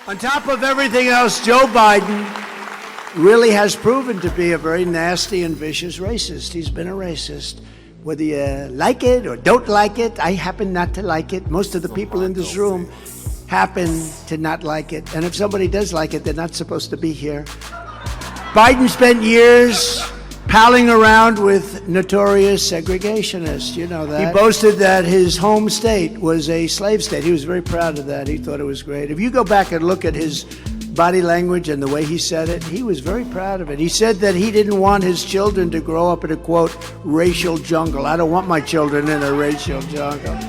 On top of everything else, Joe Biden really has proven to be a very nasty and vicious racist. He's been a racist. Whether you like it or don't like it, I happen not to like it. Most of the people in this room happen to not like it. And if somebody does like it, they're not supposed to be here. Biden spent years palling around with notorious segregationists. You know that. He boasted that his home state was a slave state. He was very proud of that. He thought it was great. If you go back and look at his body language and the way he said it, he was very proud of it. He said that he didn't want his children to grow up in a, quote, racial jungle. I don't want my children in a racial jungle.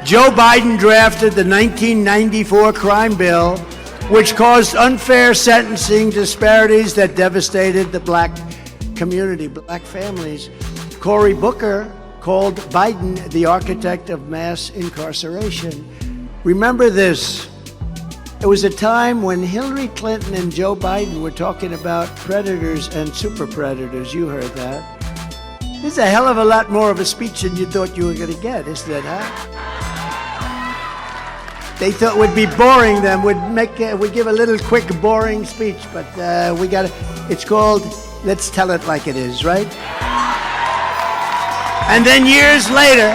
Joe Biden drafted the 1994 crime bill, which caused unfair sentencing disparities that devastated the black community, black families. Cory Booker called Biden the architect of mass incarceration. Remember this. It was a time when Hillary Clinton and Joe Biden were talking about predators and super predators. You heard that. This is a hell of a lot more of a speech than you thought you were going to get, isn't it, huh? They thought would be boring them, would give a little quick, boring speech, but we got it. It's called Let's Tell It Like It Is, right? And then years later,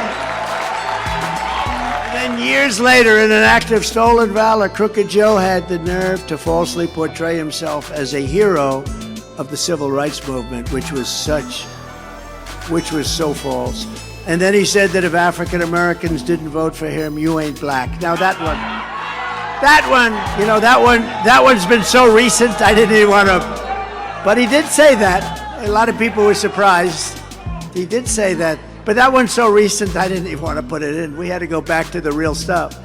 in an act of stolen valor, Crooked Joe had the nerve to falsely portray himself as a hero of the civil rights movement, which was so false. And then he said that if African Americans didn't vote for him, you ain't black. Now that one's been so recent, I didn't even want to, but he did say that. A lot of people were surprised. He did say that. But that one's so recent, I didn't even want to put it in. We had to go back to the real stuff.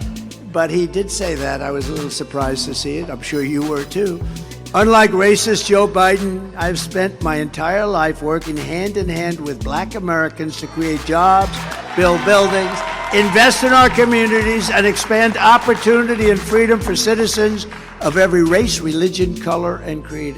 But he did say that. I was a little surprised to see it. I'm sure you were too. Unlike racist Joe Biden, I've spent my entire life working hand in hand with black Americans to create jobs, build buildings, invest in our communities, and expand opportunity and freedom for citizens of every race, religion, color, and creed.